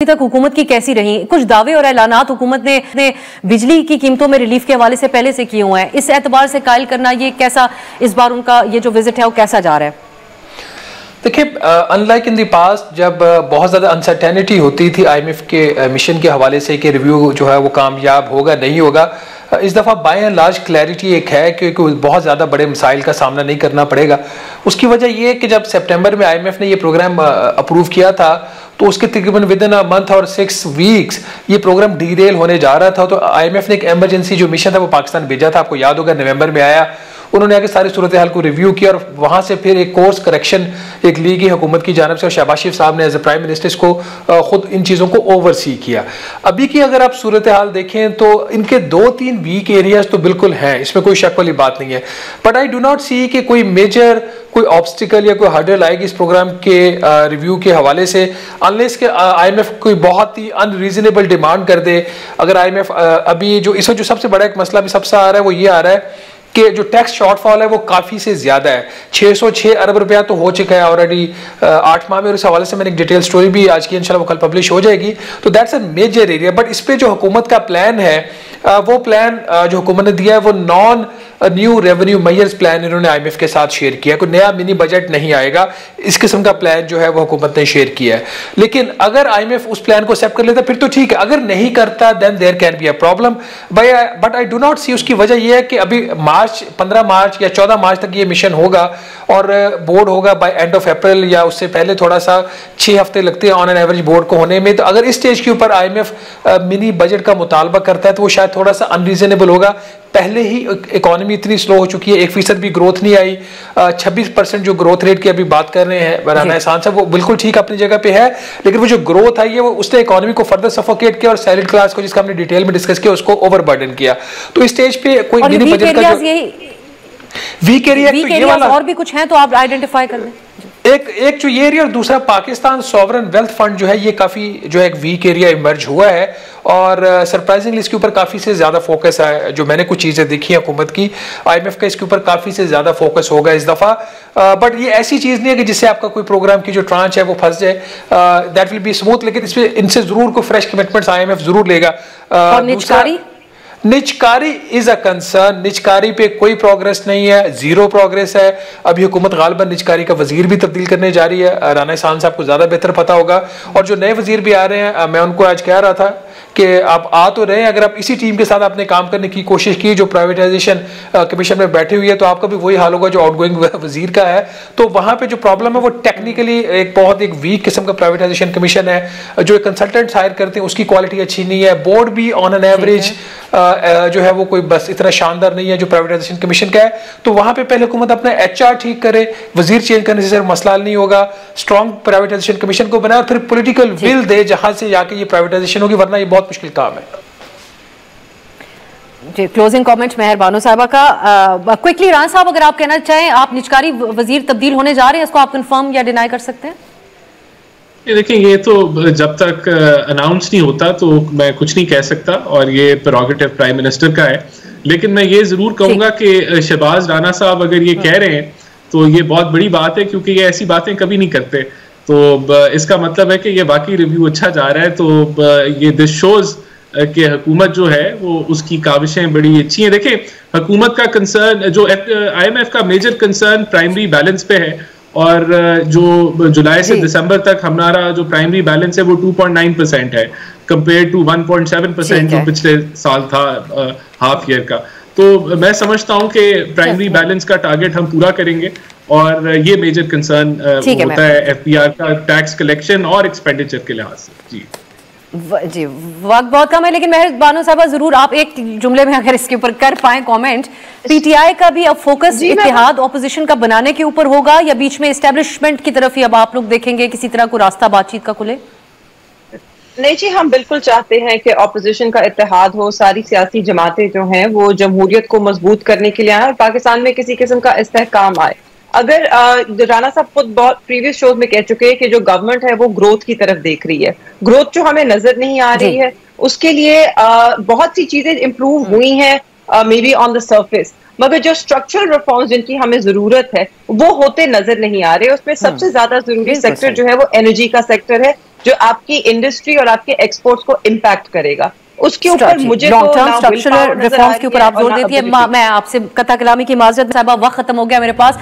अभी तक हुकूमत की कैसी रही? कुछ दावे और ऐलानात हुकूमत ने बिजली की कीमतों में रिलीफ के हवाले से पहले से किए हुए हैं। इस एतबार से कायल करना, ये कैसा इस बार उनका ये जो विजिट है वो कैसा जा रहा है? देखिए, अनलाइक इन द पास्ट जब बहुत ज़्यादा अनसर्टेनिटी होती थी आईएमएफ के मिशन के हवाले से कि रिव्यू जो है वो कामयाब होगा नहीं होगा, इस दफ़ा बाय एंड लार्ज क्लैरिटी एक है कि बहुत ज़्यादा बड़े मसाइल का सामना नहीं करना पड़ेगा। उसकी वजह ये है कि जब सितंबर में आईएमएफ ने ये प्रोग्राम अप्रूव किया था तो उसके तकरीबन विद इन अ मंथ और 6 वीक्स ये प्रोग्राम डीरेल होने जा रहा था। तो आईएमएफ ने एक एमरजेंसी जो मिशन था वो पाकिस्तान भेजा था, आपको याद होगा नवंबर में आया। उन्होंने आगे सारी सूरत हाल को रिव्यू किया और वहाँ से फिर एक कोर्स करेक्शन एक ली गई हुकूमत की जानिब से और शहबाज शरीफ साहब ने एज ए प्राइम मिनिस्टर को खुद इन चीज़ों को ओवरसी किया। अभी की अगर आप सूरत हाल देखें तो इनके 2-3 वीक एरियाज तो बिल्कुल हैं, इसमें कोई शक वाली बात नहीं है। बट आई डू नॉट सी कि कोई मेजर कोई ऑब्स्टिकल या कोई हर्डल आएगी इस प्रोग्राम के रिव्यू के हवाले से, अनलेस के आईएमएफ कोई बहुत ही अनरीजनेबल डिमांड कर दे। अगर आईएमएफ अभी जो इसमें जो सबसे बड़ा एक मसला भी सबसे आ रहा है वो ये आ रहा है कि जो टैक्स शॉर्टफॉल है वो काफ़ी से ज़्यादा है। 606 अरब रुपया तो हो चुका है ऑलरेडी 8 माह में, और इस हवाले से मैंने एक डिटेल स्टोरी भी आज की इंशाल्लाह वो कल पब्लिश हो जाएगी। तो that's a major area. But इस पर जो हुकूमत का प्लान है वो प्लान जो हुकूमत ने दिया है वो non new revenue measures plan इन्होंने आईएमएफ के साथ शेयर किया। कोई नया मिनी बजट नहीं आएगा, इस किस्म का प्लान जो है वो हुकूमत ने शेयर किया है। लेकिन अगर आईएमएफ उस प्लान को एक्सेप्ट कर लेता फिर तो ठीक है, अगर नहीं करता then there can be a problem. But I do not see. उसकी वजह यह है कि अभी 15 मार्च या 14 मार्च तक ये मिशन होगा और बोर्ड होगा बाय एंड ऑफ अप्रैल या उससे पहले थोड़ा सा 6 हफ्ते लगते हैं ऑन एन एवरेज बोर्ड को होने में। तो अगर इस स्टेज के ऊपर आईएमएफ मिनी बजट का मुतालबा करता है तो वो शायद थोड़ा सा अनरीजनेबल होगा। पहले ही इकोनॉमी इतनी स्लो हो चुकी है, 1% भी ग्रोथ नहीं आई। 26% जो ग्रोथ रेट की अभी बात कर रहे हैं राना एहसान साहब, वो बिल्कुल ठीक अपनी जगह पे है, लेकिन वो जो ग्रोथ आई है वो उसने इकोनॉमी को फर्दर सफोकेट किया और सैलरी क्लास को, जिसका हमने डिटेल में डिस्कस किया, उसको ओवरबर्डन किया। तो इस स्टेज पे कोई मिनी बजट का वीक एरिया और भी कुछ है तो आप आइडेंटिफाई कर लें। एक जो ये एरिया और दूसरा पाकिस्तान सॉवरन वेल्थ फंड जो है ये काफी जो है एक वीक एरिया इमर्ज हुआ है और सरप्राइजिंगली इसके ऊपर काफी से ज्यादा फोकस है। जो मैंने कुछ चीजें देखी हैं हुकूमत की, आईएमएफ का इसके ऊपर काफी से ज्यादा फोकस होगा इस दफा। बट ये ऐसी चीज नहीं है कि जिससे आपका कोई प्रोग्राम की जो ट्रांच है वो फंस जाए, दैट विल बी स्मूथ। लेकिन इसमें इनसे जरूर कोई फ्रेश कमिटमेंट्स आईएमएफ जरूर लेगा। निजकारी इज अ कंसर्न। निजकारी पे कोई प्रोग्रेस नहीं है, जीरो प्रोग्रेस है। अभी हुकूमत गालिबन निजकारी का वजीर भी तब्दील करने जा रही है। राना एहसान साहब को ज्यादा बेहतर पता होगा। और जो नए वजीर भी आ रहे हैं, मैं उनको आज कह रहा था कि आप आ तो रहे हैं, अगर आप इसी टीम के साथ आपने काम करने की कोशिश की जो प्राइवेटाइजेशन कमीशन में बैठी हुई है, तो आपका भी वही हाल होगा जो आउटगोइंग वजीर का है। तो वहां पे जो प्रॉब्लम है वो टेक्निकली एक बहुत एक वीक किस्म का प्राइवेटाइजेशन कमीशन है। जो कंसल्टेंट्स हायर करते हैं उसकी क्वालिटी अच्छी नहीं है। बोर्ड भी ऑन एन एवरेज जो है वो कोई बस इतना शानदार नहीं है जो प्राइवेटाइजेशन कमीशन का है। तो वहां पे पहले हुकूमत अपना एचआर ठीक करे, वजीर चेंज करने से सिर्फ मसला नहीं होगा, स्ट्रॉन्ग प्राइवेटाइजेशन कमीशन को बनाए और फिर पॉलिटिकल विल दे जहां से जाके ये प्राइवेटाइजेशन होगी, वरना ये बहुत मुश्किल काम है। जी, क्लोजिंग कमेंट मेहर बानो साहबा का। क्विकली राना साहब, अगर आप कहना चाहें, आप निजकारी वजीर तब्दील होने जा रहे हैं, इसको आप कंफर्म या डिनाई कर सकते हैं? देखिए, ये तो जब तक अनाउंस नहीं होता तो मैं कुछ नहीं कह सकता और ये प्रेरोगेटिव प्राइम मिनिस्टर का है। लेकिन मैं ये जरूर कहूंगा कि शहबाज राना साहब अगर ये कह रहे हैं तो ये बहुत बड़ी बात है, क्योंकि ये ऐसी बातें कभी नहीं करते। तो इसका मतलब है कि ये वाकई रिव्यू अच्छा जा रहा है। तो ये दिस शोज कि हुकूमत जो है वो उसकी काविशें बड़ी अच्छी हैं। देखिए, हुकूमत का कंसर्न, जो आईएमएफ का मेजर कंसर्न प्राइमरी बैलेंस पे है, और जो जुलाई से दिसंबर तक हमारा जो प्राइमरी बैलेंस है वो 2.9% है कंपेयर टू 1.7% जो पिछले साल था हाफ ईयर का। तो मैं समझता हूं कि प्राइमरी बैलेंस का टारगेट हम पूरा करेंगे और ये मेजर कंसर्न होता है एफपीआर का, टैक्स कलेक्शन और एक्सपेंडिचर के लिहाज से। जी, वक्त बहुत कम है, लेकिन मेहर बानो साहबा जरूर आप एक जुमले में अगर इसके ऊपर कर पाए कमेंट। पीटीआई का भी अब फोकस इत्तेहाद ऑपोजिशन का बनाने के ऊपर होगा या बीच में एस्टेब्लिशमेंट की तरफ ही अब आप लोग देखेंगे किसी तरह को रास्ता बातचीत का खुले? नहीं जी, हम बिल्कुल चाहते हैं कि ऑपोजिशन का इत्तेहाद हो। सारी सियासी जमातें जो हैं वो जमहूरियत को मजबूत करने के लिए आए और पाकिस्तान में किसी किस्म का इस्तेहकाम आए। अगर राना साहब खुद बहुत प्रीवियस शोज में कह चुके हैं कि जो गवर्नमेंट है वो ग्रोथ की तरफ देख रही है, ग्रोथ जो हमें नजर नहीं आ रही है, उसके लिए बहुत सी चीजें इंप्रूव हुई हैं may be on the surface, मगर जो स्ट्रक्चरल रिफॉर्म्स जिनकी हमें जरूरत है वो होते नजर नहीं आ रहे। उसमें सबसे ज्यादा जरूरी सेक्टर जो है वो एनर्जी का सेक्टर है, जो आपकी इंडस्ट्री और आपके एक्सपोर्ट्स को इम्पैक्ट करेगा। उसके ऊपर मुझे लॉन्ग टर्म स्ट्रक्चरल रिफॉर्म्स के ऊपर आप जोर देती है। मैं आपसे कथा कलामी की माजरत साहबा, वक्त खत्म हो गया मेरे पास।